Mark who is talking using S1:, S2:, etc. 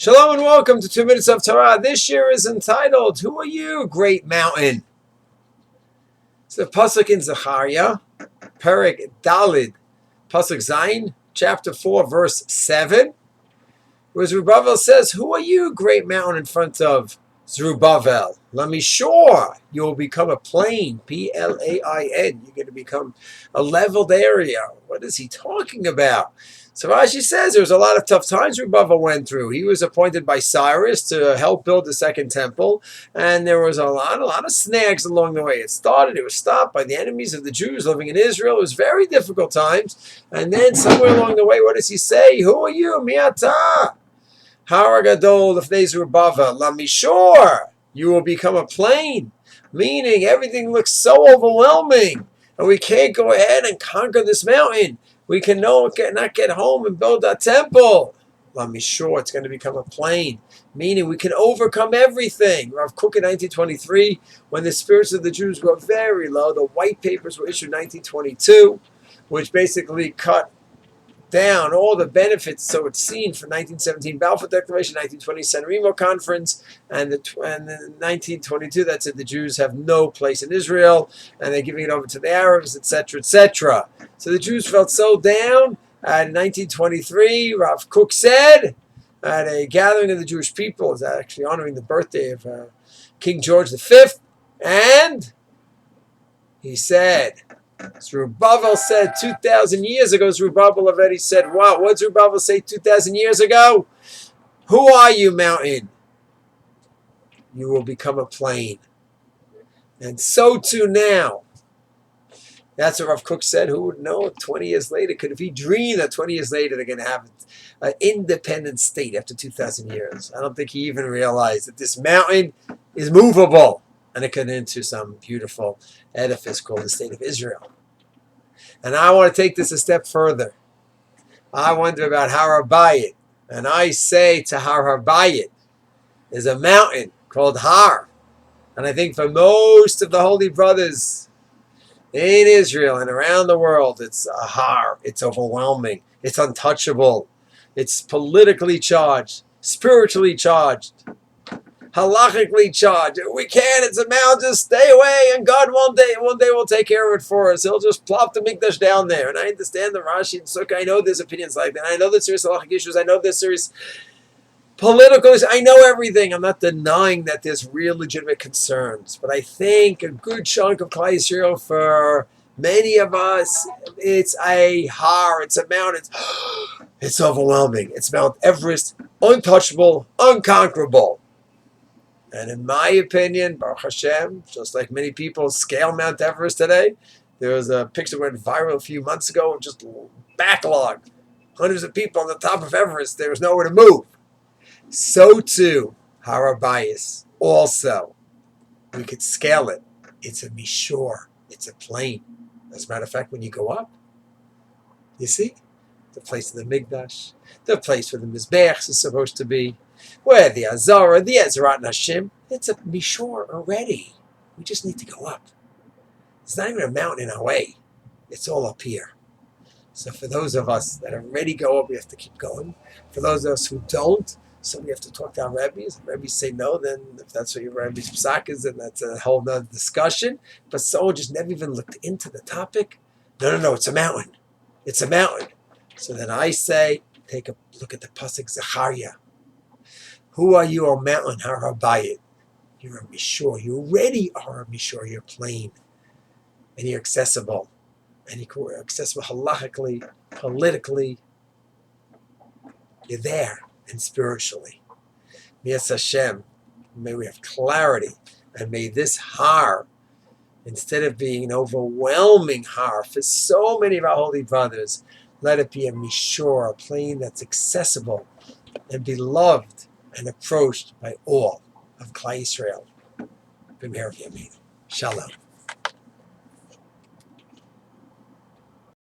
S1: Shalom and welcome to 2 Minutes of Torah. This year is entitled, Who Are You, Great Mountain? It's the Pasuk in Zechariah, Perek Dalid, Pasuk Zayin, chapter 4, verse 7, where Zerubbabel says, Who are you, great mountain in front of Zerubbabel? Let me sure you will become a plain, P-L-A-I-N. You're going to become a leveled area. What is he talking about? So Rashi says there was a lot of tough times Zerubbabel went through. He was appointed by Cyrus to help build the second temple, and there was a lot of snags along the way. It was stopped by the enemies of the Jews living in Israel. It was very difficult times. And then somewhere along the way, what does he say? Who are you, Miata? Haragadol of Zerubbabel, let me sure you will become a plain, meaning everything looks so overwhelming, and we can't go ahead and conquer this mountain. We can not get home and build that temple. Let me sure it's going to become a plain, meaning we can overcome everything. Rav Kook in 1923, when the spirits of the Jews were very low, the white papers were issued in 1922, which basically cut down all the benefits, so it's seen from 1917 Balfour Declaration, 1920 San Remo Conference, and the 1922 that said the Jews have no place in Israel, and they're giving it over to the Arabs, etc., etc. So the Jews felt so down. In 1923, Rav Kook said at a gathering of the Jewish people, is actually honoring the birthday of King George V, and he said, Zerubbabel said 2,000 years ago, Zerubbabel already said, wow, what did Zerubbabel say 2,000 years ago? Who are you, mountain? You will become a plain. And so too now. That's what Rav Kook said. Who would know 20 years later? Could he dream that 20 years later they're going to have an independent state after 2,000 years? I don't think he even realized that this mountain is movable. And it could into some beautiful edifice called the State of Israel. And I want to take this a step further. I wonder about Har HaBayit. And I say to Har HaBayit, there's a mountain called Har. And I think for most of the holy brothers in Israel and around the world, it's a Har. It's overwhelming. It's untouchable. It's politically charged, spiritually charged, halachically charged. We can't. It's a mountain. Just stay away, and God one day will take care of it for us. He'll just plop the mikdash down there. And I understand the Rashi and Sukkah. I know there's opinions like that. I know there's serious halachic issues. I know there's serious political issues. I know everything. I'm not denying that there's real legitimate concerns. But I think a good chunk of Klal Yisrael, for many of us, it's a har. It's a mountain. It's overwhelming. It's Mount Everest, untouchable, unconquerable. And in my opinion, Baruch Hashem, just like many people scale Mount Everest today, there was a picture that went viral a few months ago of just backlogged. Hundreds of people on the top of Everest. There was nowhere to move. So too, Har HaBayit. Also, we could scale it. It's a mishor. It's a plain. As a matter of fact, when you go up, you see, the place of the Mikdash, the place where the Mizbeach is supposed to be, where the Azara, the Ezrat Nashim, it's a mishor already. We just need to go up. It's not even a mountain in our way. It's all up here. So for those of us that already go up, we have to keep going. For those of us who don't, so we have to talk to our rabbis. If rabbis say no, then if that's what your rabbi's psak is, then that's a whole nother discussion. But someone just never even looked into the topic. No, it's a mountain. It's a mountain. So then I say, take a look at the Pasuk Zechariah. Who are you, O mountain, Har HaBayit? You're a mishor. You already are a mishor. You're plain. And you're accessible. And you're accessible halachically, politically. You're there. And spiritually. Yes, Hashem, may we have clarity. And may this har, instead of being an overwhelming har for so many of our holy brothers, let it be a mishor, a plain that's accessible and beloved and approached by all of Klal Yisrael. B'meir v'yameinu. Shalom.